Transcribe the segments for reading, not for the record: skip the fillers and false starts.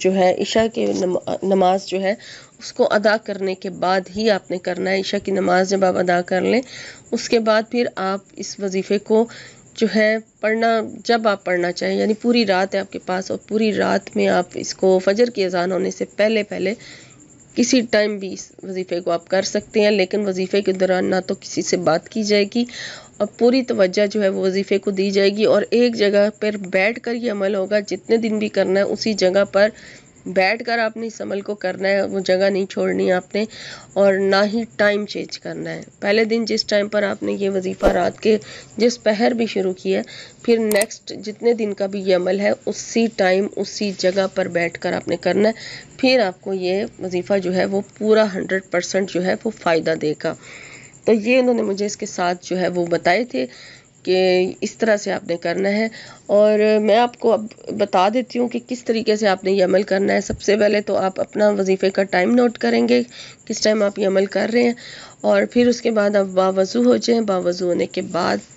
جو ہے عشاء کے نماز جو ہے اس کو ادا کرنے کے بعد ہی آپ نے کرنا ہے. عشاء کی نماز جب آپ ادا کر لیں اس کے بعد پھر آپ اس وظیفے کو جو ہے پڑھنا جب آپ پڑھنا چاہیں، یعنی پوری رات ہے آپ کے پاس اور پوری رات میں آپ اس کو فجر کی اذان ہونے سے پہلے پہلے کسی ٹائم بھی اس وظیفے کو آپ کر سکتے ہیں. لیکن وظیفے کے دوران نہ تو کسی سے بات کی جائے گی اور پوری توجہ جو ہے وہ وظیفے کو دی جائے گی، اور ایک جگہ پر بیٹھ کر یہ عمل ہوگا. جتنے دن بھی کرنا ہے اسی جگہ پر بیٹھ کر آپ نے اس عمل کو کرنا ہے، وہ جگہ نہیں چھوڑنی آپ نے، اور نہ ہی ٹائم چینج کرنا ہے. پہلے دن جس ٹائم پر آپ نے یہ وظیفہ رات کے جس پہر بھی شروع کیا ہے، پھر نیکسٹ جتنے دن کا بھی یہ عمل ہے اسی ٹائم اسی جگہ پر بیٹھ کر آپ نے کرنا ہے. پھر آپ کو یہ وظیفہ جو ہے وہ پورا 100% جو ہے وہ فائدہ دے گا. تو یہ انہوں نے مجھے اس کے ساتھ جو ہے وہ بتائے تھے کہ اس طرح سے آپ نے کرنا ہے. اور میں آپ کو اب بتا دیتی ہوں کہ کس طریقے سے آپ نے یہ عمل کرنا ہے. سب سے پہلے تو آپ اپنا وظیفے کا ٹائم نوٹ کریں گے کس ٹائم آپ یہ عمل کر رہے ہیں، اور پھر اس کے بعد آپ باوضو ہو جائیں. باوضو ہونے کے بعد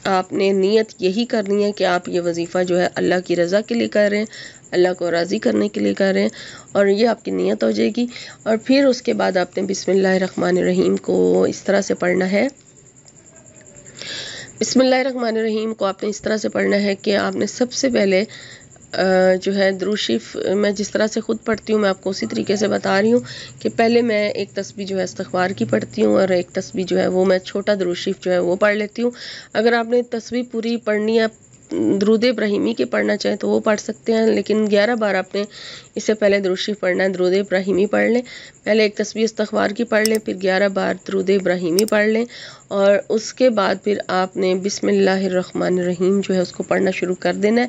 آپ نے نیت یہی کرنی ہے کہ آپ یہ وظیفہ جو ہے اللہ کی رضا کے لیے کر رہے ہیں، اللہ کو راضی کرنے کے لیے کر رہے ہیں، اور یہ آپ کی نیت ہو جائے گی. اور پھر اس کے بعد آپ نے بسم اللہ الرحمن الرحیم کو اس طرح سے پڑھنا ہے. بسم اللہ الرحمن الرحیم کو آپ نے اس طرح سے پڑھنا ہے کہ آپ نے سب سے پہلے جو ہے درود شریف میں جس طرح سے خود پڑھتی ہوں میں آپ کو اسی طریقے سے بتا رہی ہوں کہ پہلے میں ایک تسبیح جو ہے استغفار کی پڑھتی ہوں اور ایک تسبیح جو ہے وہ میں چھوٹا درود شریف جو ہے وہ پڑھ لیتی ہوں. اگر آپ نے تسبیح پوری پڑھنی ہے درود ابراہیمی کے پڑھنا چاہیں تو وہ پڑھ سکتے ہیں، لیکن 11 بار آپ نے اس سے پہلے درود شریف پڑھنا ہے. درود ابراہیمی پڑھ لیں، پہلے ایک تسبیح استغفار کی پڑھ لیں، پھر 11 بار درود ابراہیمی پڑھ لیں، اور اس کے بعد پھر آپ نے بسم اللہ الرحمن الرحیم جو ہے اس کو پڑھنا شروع کر دینا ہے.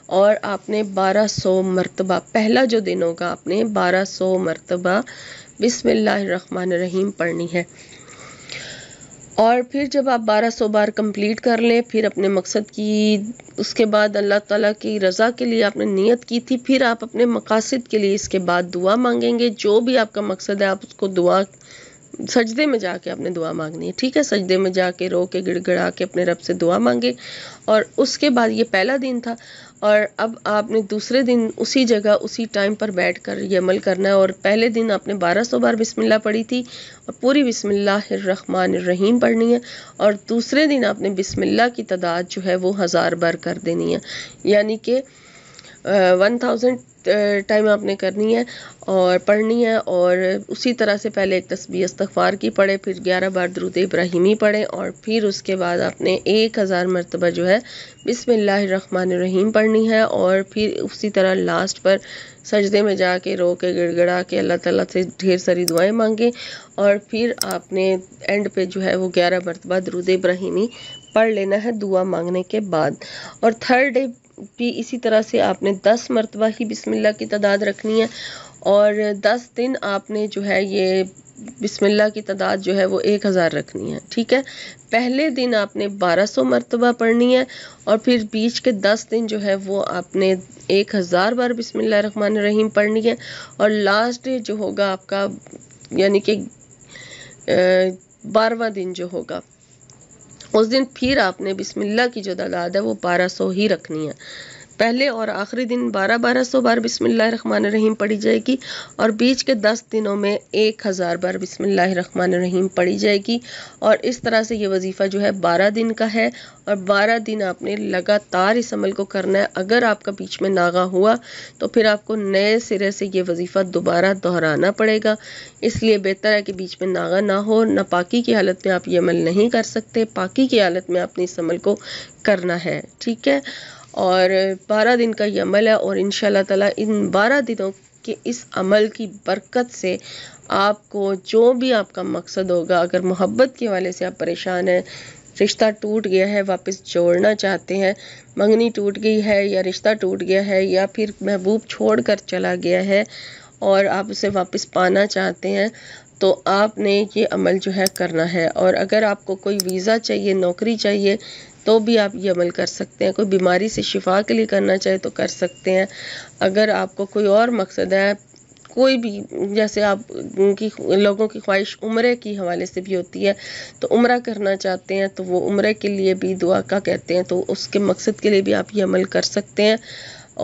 اور آپ نے 1200 مرتبہ پہلا جو دن ہوگا آپ نے 1200 مرتبہ بسم اللہ الرحمن الرحیم پڑھنی ہے. اور پھر جب آپ 1200 بار کمپلیٹ کر لیں، پھر اپنے مقصد کی اس کے بعد اللہ تعالیٰ کی رضا کے لیے آپ نے نیت کی تھی، پھر آپ اپنے مقاصد کے لیے اس کے بعد دعا مانگیں گے. جو بھی آپ کا مقصد ہے آپ اس کو دعا سجدے میں جا کے آپ نے دعا مانگنی ہے، ٹھیک ہے؟ سجدے میں جا کے رو کے گڑ گڑا کے اپنے رب سے دعا مانگے. اور اس کے بعد یہ پہلا دن تھا، اور اب آپ نے دوسرے دن اسی جگہ اسی ٹائم پر بیٹھ کر یہ عمل کرنا ہے. اور پہلے دن آپ نے 1200 بار بسم اللہ پڑھی تھی اور پوری بسم اللہ الرحمن الرحیم پڑھنی ہے، اور دوسرے دن آپ نے بسم اللہ کی تعداد جو ہے وہ 1000 بار کر دینی ہے، یعنی کہ 1000 ٹائم آپ نے کرنی ہے اور پڑھنی ہے. اور اسی طرح سے پہلے ایک تسبیح استغفار کی پڑھے، پھر 11 بار درود ابراہیمی پڑھیں، اور پھر اس کے بعد آپ نے 1000 مرتبہ جو ہے بسم اللہ الرحمن الرحیم پڑھنی ہے. اور پھر اسی طرح لاسٹ پر سجدے میں جا کے رو کے گڑ گڑا کے اللہ تعالیٰ سے ڈھیر ساری دعائیں مانگیں، اور پھر آپ نے اینڈ پہ جو ہے وہ 11 مرتبہ درود ابراہیمی پڑھ لینا ہے دعا مانگنے کے بعد. اور تھرڈ ڈے بھی اسی طرح سے آپ نے 10 مرتبہ ہی بسم اللہ کی تعداد رکھنی ہے، اور 10 دن آپ نے جو ہے یہ بسم اللہ کی تعداد جو ہے وہ 1000 رکھنی ہے، ٹھیک ہے؟ پہلے دن آپ نے 1200 مرتبہ پڑھنی ہے، اور پھر بیچ کے 10 دن جو ہے وہ آپ نے 1000 بار بسم اللہ الرحمن الرحیم پڑھنی ہے. اور لاسٹ ڈے جو ہوگا آپ کا یعنی کہ 12واں دن جو ہوگا اس دن پھر آپ نے بسم اللہ کی جو تعداد ہے وہ 1200 ہی رکھنی ہے. پہلے اور آخری دن 1200 بار بسم اللہ الرحمن الرحیم پڑھی جائے گی، اور بیچ کے 10 دنوں میں 1000 بار بسم اللہ الرحمن الرحیم پڑھی جائے گی. اور اس طرح سے یہ وظیفہ جو ہے 12 دن کا ہے، اور 12 دن آپ نے لگاتار اس عمل کو کرنا ہے. اگر آپ کا بیچ میں ناغہ ہوا تو پھر آپ کو نئے سرے سے یہ وظیفہ دوبارہ دہرانا پڑے گا. اس لیے بہتر ہے کہ بیچ میں ناغہ نہ ہو. ناپاکی کی حالت میں آپ یہ عمل نہیں کر سکتے، پاکی کی حالت میں آپ نے اس عمل کو کرنا ہے، ٹھیک ہے؟ اور 12 دن کا یہ عمل ہے، اور انشاءاللہ تعالی ان 12 دنوں کے اس عمل کی برکت سے آپ کو جو بھی آپ کا مقصد ہوگا، اگر محبت کے حوالے سے آپ پریشان ہیں، رشتہ ٹوٹ گیا ہے واپس جوڑنا چاہتے ہیں، منگنی ٹوٹ گئی ہے یا رشتہ ٹوٹ گیا ہے، یا پھر محبوب چھوڑ کر چلا گیا ہے اور آپ اسے واپس پانا چاہتے ہیں، تو آپ نے یہ عمل جو ہے کرنا ہے. اور اگر آپ کو کوئی ویزا چاہیے، نوکری چاہیے، تو بھی آپ یہ عمل کر سکتے ہیں. کوئی بیماری سے شفا کے لیے کرنا چاہے تو کر سکتے ہیں. اگر آپ کو کوئی اور مقصد ہے، کوئی بھی، جیسے آپ کی لوگوں کی خواہش عمرے کی حوالے سے بھی ہوتی ہے، تو عمرہ کرنا چاہتے ہیں تو وہ عمرے کے لیے بھی دعا کا کہتے ہیں، تو اس کے مقصد کے لیے بھی آپ یہ عمل کر سکتے ہیں.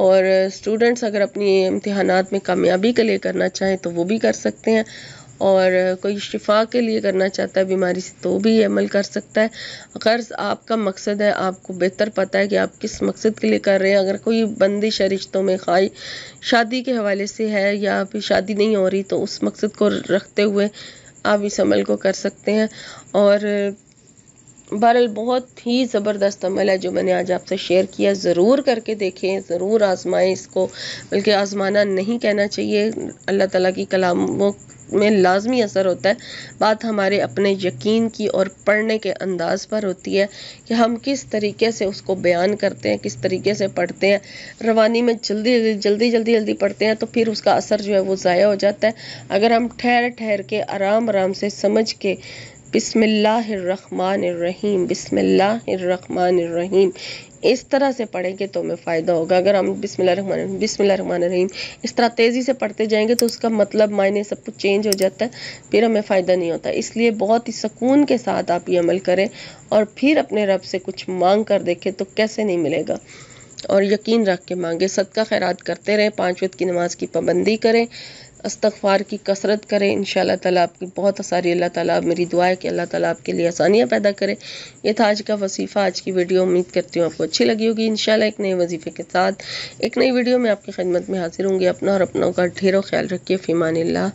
اور اسٹوڈنٹس اگر اپنی امتحانات میں کامیابی کے لیے کرنا چاہیں تو وہ بھی کر سکتے ہیں، اور کوئی شفا کے لیے کرنا چاہتا ہے بیماری سے تو بھی یہ عمل کر سکتا ہے۔ غرض آپ کا مقصد ہے، آپ کو بہتر پتہ ہے کہ آپ کس مقصد کے لیے کر رہے ہیں۔ اگر کوئی بندش ہے رشتوں میں، خواہ شادی کے حوالے سے ہے یا پھر شادی نہیں ہو رہی، تو اس مقصد کو رکھتے ہوئے آپ اس عمل کو کر سکتے ہیں۔ اور بہرحال بہت ہی زبردست عمل ہے جو میں نے آج آپ سے شیئر کیا، ضرور کر کے دیکھیں، ضرور آزمائیں اس کو، بلکہ آزمانا نہیں کہنا چاہیے، اللہ تعالیٰ کی کلاموں میں لازمی اثر ہوتا ہے۔ بات ہمارے اپنے یقین کی اور پڑھنے کے انداز پر ہوتی ہے کہ ہم کس طریقے سے اس کو بیان کرتے ہیں، کس طریقے سے پڑھتے ہیں۔ روانی میں جلدی پڑھتے ہیں تو پھر اس کا اثر جو ہے وہ ضائع ہو جاتا ہے۔ اگر ہم ٹھہر کے آرام سے سمجھ کے بسم اللہ الرحمن الرحیم، بسم اللہ الرحمن الرحیم اس طرح سے پڑھیں گے تو ہمیں فائدہ ہوگا۔ اگر ہم بسم اللہ الرحمن الرحیم، بسم اللہ الرحمن الرحیم اس طرح تیزی سے پڑھتے جائیں گے تو اس کا مطلب، معنی سب کچھ چینج ہو جاتا ہے، پھر ہمیں فائدہ نہیں ہوتا۔ اس لیے بہت ہی سکون کے ساتھ آپ یہ عمل کریں اور پھر اپنے رب سے کچھ مانگ کر دیکھیں تو کیسے نہیں ملے گا، اور یقین رکھ کے مانگے۔ صدقہ خیرات کرتے رہیں، 5 وقت کی نماز کی پابندی کریں، استغفار کی کثرت کریں، انشاءاللہ تعالیٰ آپ کی بہت آسانی، اللہ تعالیٰ میری دعا ہے کہ اللہ تعالیٰ آپ کے لیے آسانیاں پیدا کرے۔ یہ تھا آج کا وظیفہ، آج کی ویڈیو، امید کرتی ہوں آپ کو اچھی لگی ہوگی۔ انشاءاللہ ایک نئے وظیفے کے ساتھ ایک نئی ویڈیو میں آپ کی خدمت میں حاضر ہوں گی۔ اپنا اور اپنوں کا ڈھیروں خیال رکھیے، فی امان اللہ۔